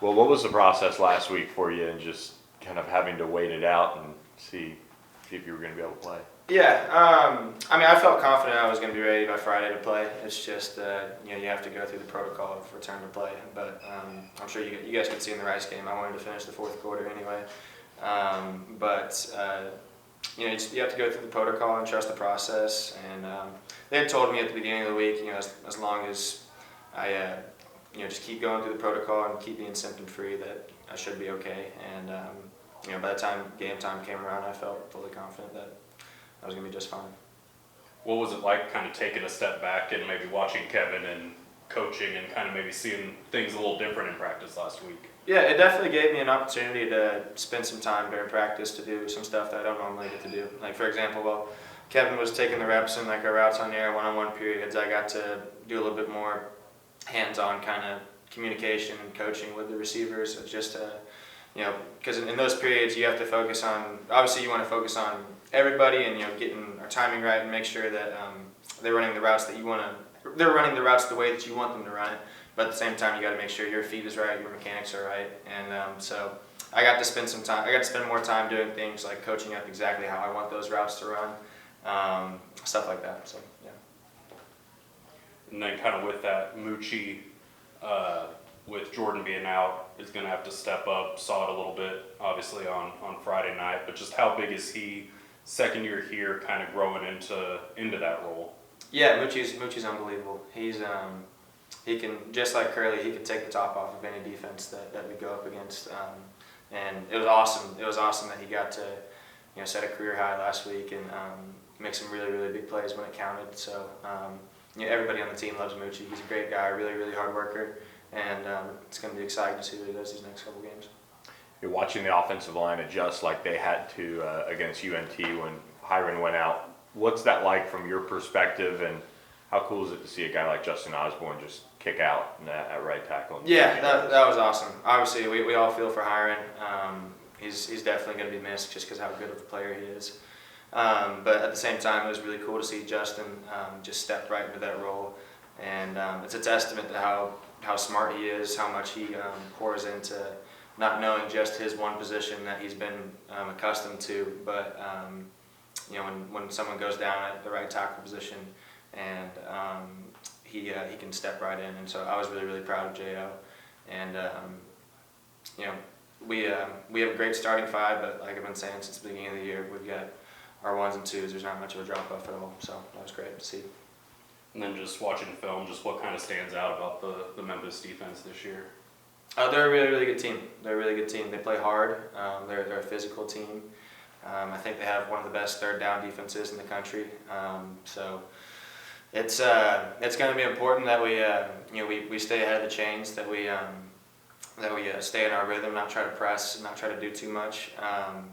Well, what was the process last week for you, and just kind of having to wait it out and see if you were going to be able to play? Yeah, I mean, I felt confident I was going to be ready by Friday to play. It's just, you have to go through the protocol of return to play. But I'm sure you guys could see in the Rice game, I wanted to finish the fourth quarter anyway. You have to go through the protocol and trust the process. And they had told me at the beginning of the week, as long as I, just keep going through the protocol and keep being symptom free, that I should be okay. And by the time game time came around, I felt fully confident that I was going to be just fine. What was it like kind of taking a step back and maybe watching Kevin and coaching and kind of maybe seeing things a little different in practice last week? Yeah, it definitely gave me an opportunity to spend some time during practice to do some stuff that I don't normally get to do. Like, for example, while Kevin was taking the reps in like our routes on the air one-on-one periods, I got to do a little bit more hands-on kind of communication and coaching with the receivers. Just because in those periods you have to focus on, obviously you want to focus on everybody and getting our timing right and make sure that they're running the routes that they're running the routes the way that you want them to run it. But at the same time, you got to make sure your feet is right, your mechanics are right, and so I got to spend some time. I got to spend more time doing things like coaching up exactly how I want those routes to run, stuff like that. So yeah. And then kind of with that, Mcci, with Jordan being out, is going to have to step up. Saw it a little bit, obviously, on Friday night. But just how big is he, second year here, kind of growing into that role? Yeah, Mcci's unbelievable. He can, just like Curly, he can take the top off of any defense that we go up against. And it was awesome. It was awesome that he got to set a career high last week and make some really, really big plays when it counted. So everybody on the team loves Mcci. He's a great guy, really, really hard worker. And it's going to be exciting to see what he does these next couple games. You're watching the offensive line adjust like they had to against UNT when Hiron went out. What's that like from your perspective, and how cool is it to see a guy like Justin Osborne just kick out at right tackle? Yeah, that was awesome. Obviously, we all feel for Hiron. He's definitely going to be missed just because how good of a player he is. But at the same time, it was really cool to see Justin just step right into that role. And it's a testament to how smart he is, how much he pours into not knowing just his one position that he's been accustomed to, but when someone goes down at the right tackle position, and he can step right in. And so I was really, really proud of Jo. And we have a great starting five, but like I've been saying since the beginning of the year, we've got our ones and twos. There's not much of a drop off at all. So that was great to see. And then just watching film, just what kind of stands out about the Memphis defense this year? They're a really, really good team. They're a really good team. They play hard. They're a physical team. I think they have one of the best third down defenses in the country. So it's going to be important that we stay ahead of the chains, that we stay in our rhythm, not try to press, not try to do too much.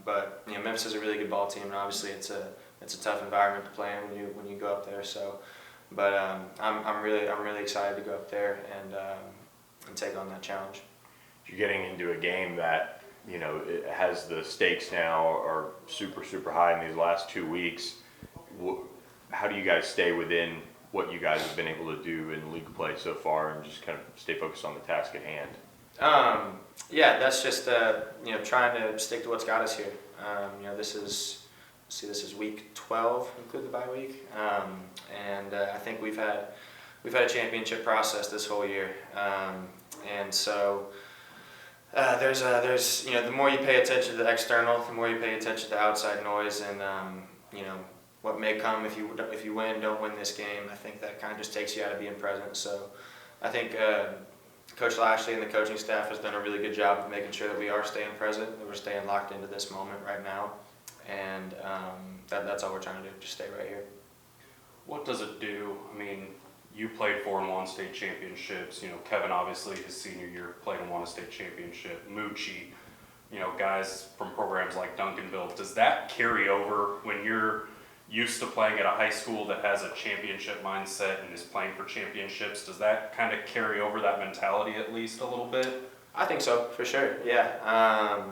But Memphis is a really good ball team, and obviously it's a tough environment to play in when you go up there. So, but I'm really excited to go up there and take on that challenge. You're getting into a game that it has the stakes now are super, super high in these last 2 weeks. How do you guys stay within what you guys have been able to do in league play so far and just kind of stay focused on the task at hand? Yeah, that's just trying to stick to what's got us here. This is week 12, include the bye week, and I think we've had a championship process this whole year, and so. There's the more you pay attention to the external, the more you pay attention to outside noise, and what may come if you don't win this game. I think that kind of just takes you out of being present. So I think Coach Lashley and the coaching staff has done a really good job of making sure that we are staying present, that we're staying locked into this moment right now, and that's all we're trying to do, just stay right here. What does it do? I mean, you played 4 and won state championships. Kevin, obviously, his senior year played and won a state championship. Mcci, guys from programs like Duncanville. Does that carry over when you're used to playing at a high school that has a championship mindset and is playing for championships? Does that kind of carry over that mentality at least a little bit? I think so, for sure, yeah.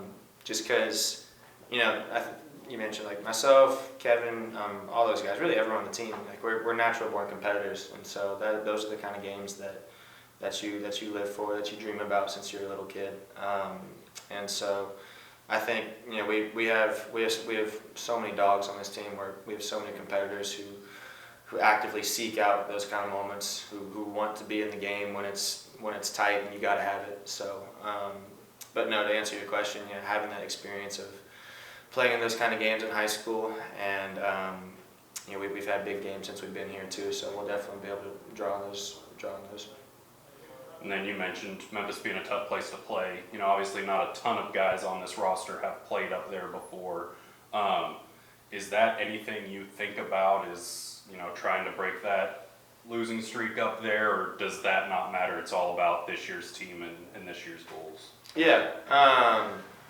Just because, you mentioned like myself, Kevin, all those guys, really everyone on the team. Like we're natural born competitors, and so those are the kind of games that that you live for, that you dream about since you're a little kid. And so I think, you know, we have so many dogs on this team, where we have so many competitors who actively seek out those kind of moments, who want to be in the game when it's tight and you got to have it. So, but no, to answer your question, you know, having that experience of playing in those kind of games in high school, and you know, we've had big games since we've been here too, so we'll definitely be able to draw on those. And then you mentioned Memphis being a tough place to play. You know, obviously not a ton of guys on this roster have played up there before. Is that anything you think about, is, you know, trying to break that losing streak up there, or does that not matter? It's all about this year's team and this year's goals. Yeah.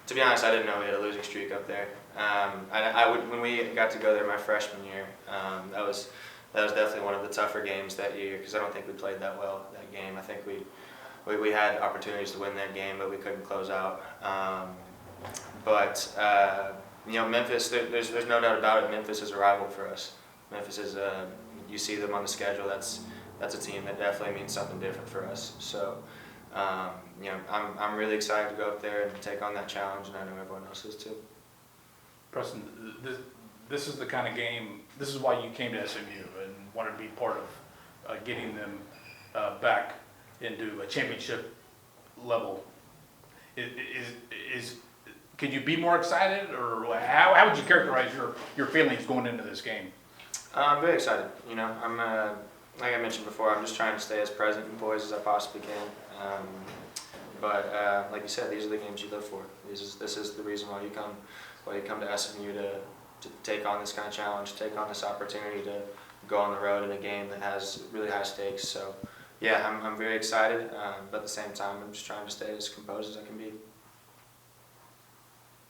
To be honest, I didn't know we had a losing streak up there. When we got to go there my freshman year, that was definitely one of the tougher games that year, because I don't think we played that well that game. I think we had opportunities to win that game, but we couldn't close out. You know, Memphis, there's no doubt about it. Memphis is a rival for us. Memphis is you see them on the schedule. That's a team that definitely means something different for us. So. You know, I'm really excited to go up there and take on that challenge, and I know everyone else is too. Preston, this is the kind of game, this is why you came to SMU and wanted to be part of getting them back into a championship level. Could you be more excited, or how would you characterize your feelings going into this game? I'm very excited. You know, I'm like I mentioned before, I'm just trying to stay as present and poised as I possibly can. Like you said, these are the games you live for. This is the reason why you come to SMU to take on this kind of challenge, take on this opportunity to go on the road in a game that has really high stakes. So, yeah, I'm very excited, but at the same time, I'm just trying to stay as composed as I can be.